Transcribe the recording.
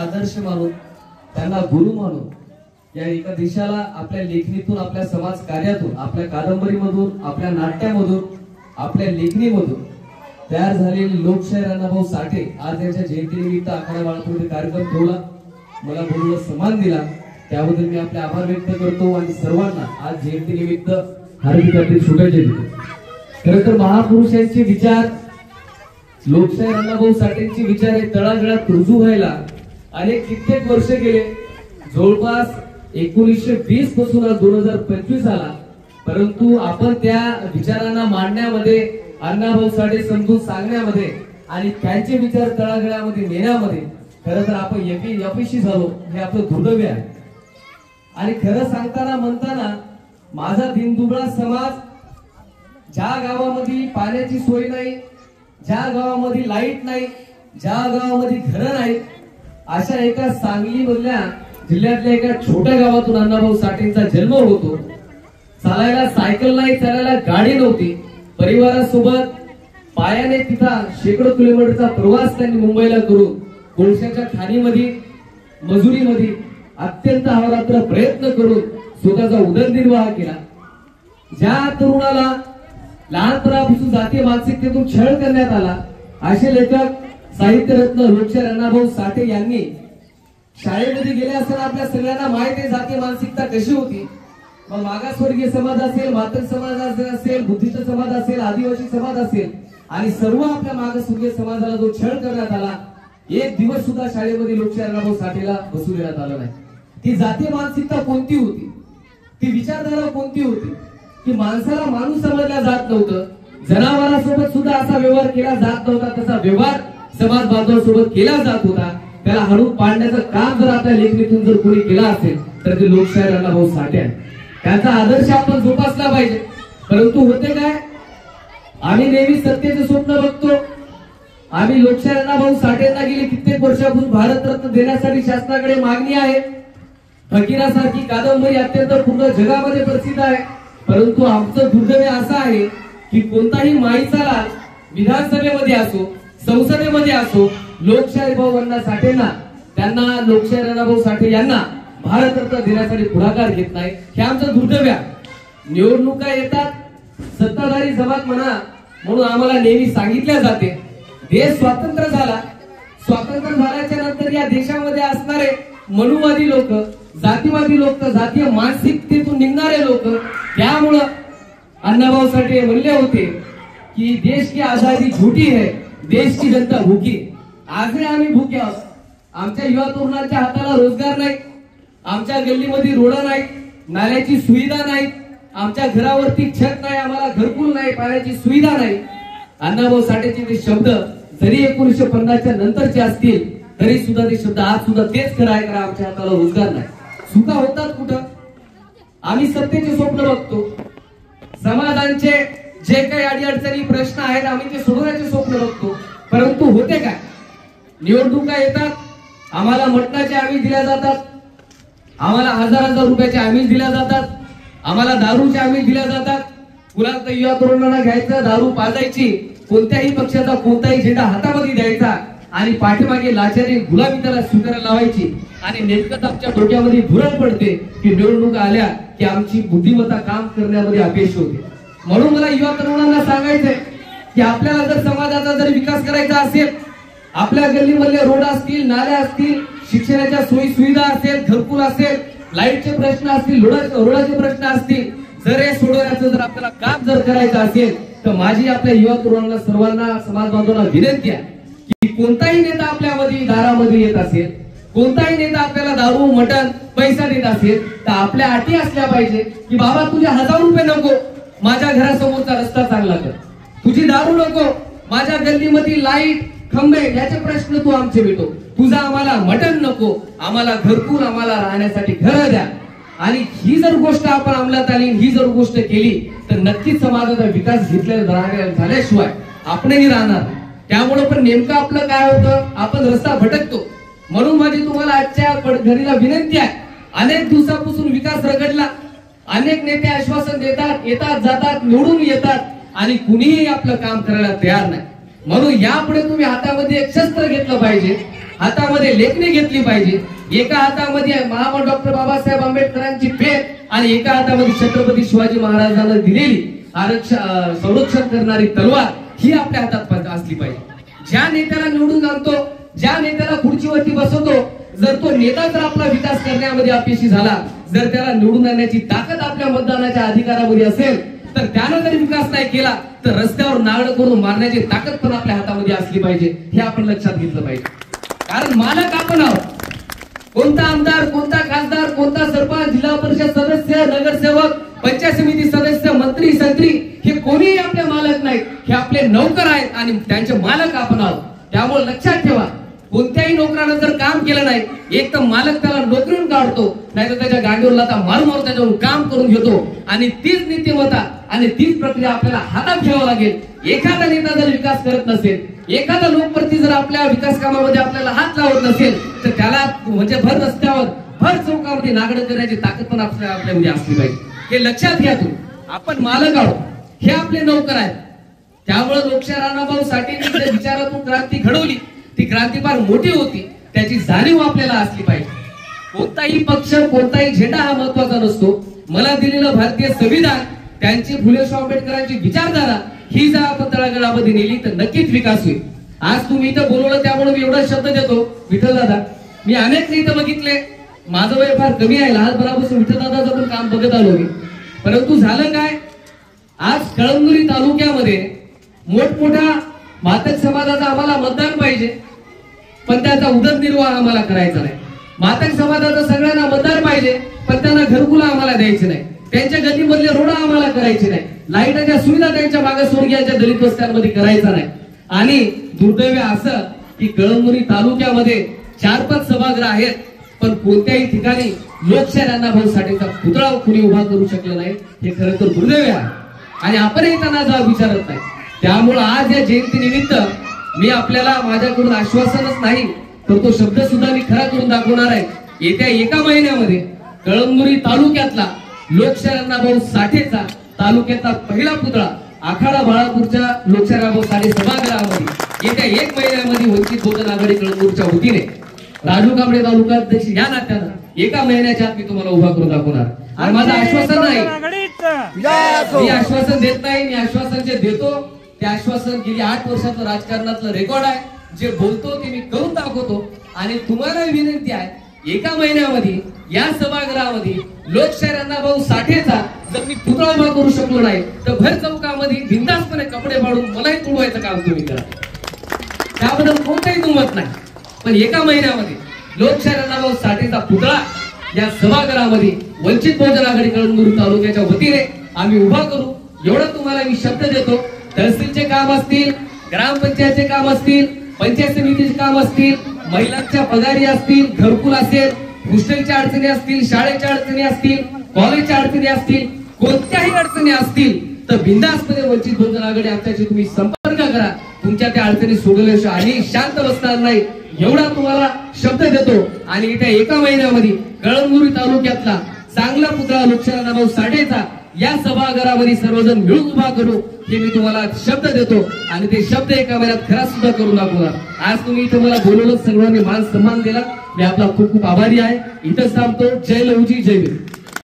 आदर्श मानून, त्यांना गुरु मानून या एका देशाला आपल्या लेखणीतून, आपल्या समाज कार्यातून, आपल्या कादंबरीमधून, आपल्या नाट्यामधून, आपल्या लेखणीमधून तयार झालेले लोकशाहीर अण्णाभाऊ साठे आज यांच्या जयंतीनिमित्त आखाडा बाळापूरमध्ये कार्यक्रम ठेवला, मला बोलून सन्मान दिला, त्याबद्दल मी आपले आभार व्यक्त करतो आणि सर्वांना आज जयंतीनिमित्त हार्दिक हार्दिक शुभेच्छा देतो। खरं तर महापुरुषांचे विचार, लोकशाहीर अण्णाभाऊ साठेंचे विचार हे तळागाळात रुजू व्हायला अनेक कित्येक वर्ष गेले। जवळपास 1920 पासून 2025 आला, परंतु आपण त्या विचारांना मांडण्यामध्ये, अण्णाभाऊ साठे समजून सांगण्यामध्ये आणि त्यांचे विचार तळागाळामध्ये नेण्यामध्ये खरं तर आपण यशस्वी झालो, हे आपलं दुर्दैव आहे। आणि खरं सांगताना म्हणताना माझा दिनदुबळा समाज, ज्या गावामध्ये पाण्याची सोय नाही, ज्या गावामध्ये लाईट नाही, ज्या गावामध्ये घरं नाही, अशा एका सांगली मधल्या जिल्ह्यातल्या एका छोट्या गावातून अण्णाभाऊ साठेंचा जन्म होतो। चालायला सायकल नाही, चालायला गाडी नव्हती, परिवारासोबत पायाने तिथं शेकडो किलोमीटरचा प्रवास त्यांनी मुंबईला करून कोळशाच्या खाणीमध्ये, मजुरीमध्ये अत्यंत अहोरात्र प्रयत्न करून स्वतःचा उदरनिर्वाह केला। ज्या तरुणाला लहानपणापासून जातीय मानसिकतेतून छळ करण्यात आला, असे लेखक साहित्यरत्न लोकशाहीर अण्णाभाऊ साठे यांनी शाळेमध्ये गेले असताना आपल्या सगळ्यांना माहित आहे जातीय मानसिकता कशी होती। मग मागासवर्गीय समाज असेल, मातंग समाज असेल, बुद्धिस्ट समाज असेल, आदिवासी समाज असेल आणि सर्व आपल्या मागासवर्गीय समाजाला जो छळ करण्यात आला, एक दिवस सुद्धा शाळेमध्ये लोकशाहीर अण्णाभाऊ साठेला बसू देण्यात आलं नाही। ती जातीय मानसिकता कोणती होती, ती विचारधारा कोणती होती की माणसाला माणूस समजला जात नव्हतं, जनावरांसोबत सुद्धा असा व्यवहार केला जात नव्हता, तसा व्यवहार समाज बांधवांसोबत केला जात होता। त्याला हळून पाडण्याचं काम जर आपल्या लेखणीतून जर कोणी केला असेल तर ते लोकशाहीर अण्णाभाऊ साठे आहे। त्यांचा आदर्श आपण जोपासला पाहिजे। परंतु होते काय, आम्ही नेहमी सत्तेचे स्वप्न बघतो। आम्ही लोकशाहीर अण्णाभाऊ साठेंना गेली कित्येक वर्षापासून भारतरत्न देण्यासाठी शासनाकडे मागणी आहे। फकीरासारखी कादंबरी अत्यंत पूर्ण जगामध्ये प्रसिद्ध आहे, परंतु आमचं दुर्दैव असं आहे की कोणताही माईचा विधानसभेमध्ये असो, संसदेमध्ये असो, लोकशाहीर भाऊ अण्णा साठेंना, त्यांना लोकशाहीर अण्णाभाऊ साठे यांना भारतरत्न देण्यासाठी पुढाकार घेत नाही, हे आमचं दुर्दैव आहे। निवडणुका येतात, सत्ताधारी जमात म्हणून आम्हाला नेहमी सांगितल्या जाते, देश स्वतंत्र झाला, स्वातंत्र्य झाल्याच्या नंतर या देशामध्ये असणारे मनुवादी लोक, जातीवादी लोक, जातीय मानसिकतेतून निघणारे लोक, त्यामुळं अण्णाभाऊ साठे म्हणले होते की देश की आजादी झूठी है, देश की जनता भूकी। आजही आम्ही भूके आहोत। आमच्या युवा तरुणांच्या हाताला रोजगार नाही, आमच्या गल्लीमध्ये रोड नाही, नाल्याची सुविधा नाही, आमच्या घरावरती छत नाही, आम्हाला घरकुल नाही, पाण्याची सुविधा नाही। अण्णाभाऊ साठेचे ते शब्द जरी 1950च्या नंतरचे असतील तरी सुद्धा ते शब्द आज सुद्धा तेच खरं आहे, कारण आमच्या हाताला रोजगार नाही। सुका होतात कुठं? आम्ही सत्तेचे स्वप्न बघतो, समाजांचे जे काही अडीअडचणी प्रश्न आहेत आम्ही ते सोडवण्याचे स्वप्न बघतो, परंतु होते काय? निवडणुका येतात, आम्हाला मटणाचे आमिष दिल्या जातात, आम्हाला हजार रुपयाचे आमिष दिल्या जातात, आम्हाला दारूचे आमिष दिल्या जातात। कुणाला युवा तरुणांना घ्यायचं, दारू पाजायची, कोणत्याही पक्षाचा कोणताही झेंडा हातामध्ये द्यायचा आणि पाठीमागे लाचारी गुलामी त्याला स्वीकारायला लावायची आणि नेमकंच आमच्या डोक्यामध्ये भुरळ पडते की निवडणुका आल्या की आमची बुद्धिमत्ता काम करण्यामध्ये अपयश होते। म्हणून मला युवा तरुणांना सांगायचंय की आपल्याला जर समाजाचा जर विकास करायचा असेल, आपल्या गल्लीमधले रोड असतील, नाल्या असतील, शिक्षणाच्या सोयी सुविधा असेल, घरकुल असेल, लाईटचे प्रश्न असतील, रोडाचे प्रश्न असतील, जर हे सोडवण्याचं जर आपल्याला काम जर करायचं असेल तर माझी आपल्या युवा तरुणांना, सर्वांना, समाज बांधवांना विनंती आहे की कोणताही नेता आपल्यामध्ये दारामध्ये येत असेल, कोणताही नेता आपल्याला दारू, मटण, पैसा देत असेल तर आपल्या अटी असल्या पाहिजे की बाबा तुझे 1000 रुपये नको, माझ्या घरासमोरचा रस्ता चांगला कर, तुझी दारू नको, माझ्या गल्लीमध्ये लाईट, खंबे याचे प्रश्न तू आमचे मिटव, तुझा आम्हाला मटण नको, आम्हाला घरकुल, आम्हाला राहण्यासाठी घर द्या। आणि ही जर गोष्ट आपण अंमलात आली, ही जर गोष्ट केली तर नक्कीच समाजाचा विकास झाल्याशिवाय आपणही राहणार। त्यामुळे पण नेमकं आपलं काय होतं, आपण रस्ता भटकतो। म्हणून माझी तुम्हाला आजच्या घडीला विनंती आहे, अनेक दिवसापासून विकास रगडला, अनेक नेते आश्वासन देतात, येतात जातात, निवडून येतात आणि कुणीही आपलं काम करायला तयार नाही। म्हणून यापुढे तुम्ही हातामध्ये एक शस्त्र घेतलं पाहिजे हातामध्ये लेखणी घेतली पाहिजे. एका हातामध्ये महामानव डॉक्टर बाबासाहेब आंबेडकरांची पेन आणि एका हातामध्ये छत्रपती शिवाजी महाराजांना दिलेली संरक्षण करणारी तलवार ही आपल्या हातात असली पाहिजे. ज्या नेत्याला निवडून आणतो, ज्या नेत्याला खुर्चीवरती बसवतो, जर तो नेता जर आपला विकास करण्यामध्ये अपयशी झाला, जर त्याला निवडून आणण्याची ताकद आपल्या मतदानाच्या अधिकारामध्ये असेल, तर त्यानं जर विकास नाही केला तर रस्त्यावर नागड करून मारण्याची ताकद पण आपल्या हातामध्ये असली पाहिजे. हे आपण लक्षात घेतलं पाहिजे. कारण मालक आपण आहोत. कोणता आमदार, कोणता खासदार, कोणता सरपंच, जिल्हा परिषद सदस्य, नगरसेवक, पंचायत समिती सदस्य, मंत्री, संत्री हे कोणीही आपले मालक नाहीत. हे आपले नौकर आहेत आणि त्यांचे मालक आपण आहोत. त्यामुळे लक्षात ठेवा, कोणत्याही नोकरानं जर काम केलं नाही, एक तर मालक त्याला नोकरीवरून काढतो, नाहीतर त्याच्या गांडीवर आता मारून त्याच्यावरून काम करून घेतो. आणि तीच नीतिमत्ता आणि तीच प्रक्रिया आपल्याला हातात घ्यावं लागेल. एखादा नेता जर विकास करत नसेल, एखादा लोकप्रती जर आपल्या विकास कामामध्ये आपल्याला हात लावत नसेल, तर त्याला म्हणजे भर रस्त्यावर, भर चौकामध्ये नागड करण्याची ताकद पण आपल्यामध्ये असली पाहिजे. हे लक्षात घ्या. आपण मालक आहोत, हे आपले नौकर आहेत. त्यामुळे लोकशाही राणाभाऊ साठेंनी विचारातून क्रांती घडवली, ती क्रांती फार मोठी होती. त्याची जाणीव आपल्याला असली पाहिजे. कोणताही पक्ष, कोणताही झेंडा हा महत्वाचा नसतो. मला दिलेलं भारतीय संविधान, त्यांची फुले शाहू आंबेडकरांची विचारधारा ही जर आपण तळागाळामध्ये नेली तर नक्कीच विकास होईल. आज तुम्ही इथं बोलवलं त्यामुळे मी एवढा शब्द देतो. विठ्ठल दादा, मी अनेक इथं बघितले. माझं वय फार कमी आहे, लहानपणापासून विठ्ठल दादाचं पण काम बघत आलो मी. परंतु झालं काय, आज कळमनुरी तालुक्यामध्ये मोठमोठ्या मातक समाजाचा आम्हाला मतदान पाहिजे, पण त्याचा उदरनिर्वाह आम्हाला करायचा नाही. मातक समाजाचा सगळ्यांना मतदान पाहिजे, पण त्यांना घरकुला आम्हाला द्यायचे नाही. त्यांच्या गल्लीमधले रोड आम्हाला करायचे नाही. लाईटाच्या सुविधा त्यांच्या मागासवर्गीयांच्या दलित वस्त्यांमध्ये करायचा नाही. आणि दुर्दैव असं की कळमनुरी तालुक्यामध्ये 4-5 सभागृह आहेत, पण कोणत्याही ठिकाणी लोकशाही राणाभाऊ साठेंचा पुतळा कुणी उभा करू शकलं नाही. हे खरं तर दुर्दैव आहे आणि आपणही त्यांना जबाब विचारत नाही. त्यामुळे आज या जयंती निमित्त मी आपल्याला माझ्याकडून आश्वासनच नाही, तर तो शब्द सुद्धा मी खरा करून दाखवणार आहे. येत्या 1 महिन्यामध्ये कळमनुरी तालुक्यातला लोकशाही राणाभाऊ साठेचा तालुक्यातला पहिला पुतळा आखाडा बाळापूरच्या लोकशाही राणाभाऊ साठे सभागृहामध्ये येत्या 1 महिन्यामध्ये वंचित बहुजन आघाडी कळमनुरीच्या वतीने राजू कांबळे तालुका अध्यक्ष या नात्यानं 1 महिन्याच्या आत मी तुम्हाला उभा करून दाखवणार. आणि माझं आश्वासन नाही, मी आश्वासन देत नाही, मी आश्वासन जे देतो ते आश्वासन गेली 8 वर्षाचं राजकारणातलं रेकॉर्ड आहे. जे बोलतो ते मी करून दाखवतो. आणि तुम्हाला विनंती आहे, 1 महिन्यामध्ये या सभागृहामध्ये लोकशाही राणाभाऊ साठेचा जर मी पुतळा उभा करू शकलो नाही, तर भर चौकामध्ये बिनधास्तपणे कपडे पाडून मलाही तुडवायचं काम तुम्ही करा. त्याबद्दल कोणताही दुमत नाही. पण 1 महिन्यामध्ये लोकशाही राणाभाऊ साठेचा पुतळा या सभागृहामध्ये वंचित बहुजन आघाडी कळमनुरी तालुक्याच्या वतीने आम्ही उभा करू, एवढं तुम्हाला मी शब्द देतो. तहसीलचे काम असतील, ग्रामपंचायतचे काम असतील, पंचायत समितीचे काम असतील, महिलांच्या पगारी असतील, घरकुल असेल, हॉस्टेलच्या अडचणी असतील, शाळेच्या अडचणी असतील, कॉलेजच्या अडचणी असतील, कोणत्याही अडचणी असतील तर बिनधास्तपणे वंचित बहुजन आघाडी आमच्याशी तुम्ही संपर्क करा. तुमच्या त्या अडचणी सोडवल्याशिवाय आणि शांत बसणार नाही, एवढा तुम्हाला शब्द देतो. आणि येत्या 1 महिन्यामध्ये कळमनुरी तालुक्यातला चांगला पुतळा लोकशाही राणाभाऊ साठेचा या सभागृहामध्ये सर्वजण मिळून उभा करू, हे मी तुम्हाला शब्द देतो. आणि ते शब्द 1 महिन्यात खरा सुद्धा करून दाखवणार. आज तुम्ही इथे मला बोलवलं, सर्वांनी मान सन्मान दिला, मी आपला खूप खूप आभारी आहे. इथंच थांबतो. जय लहुजी, जय भीम.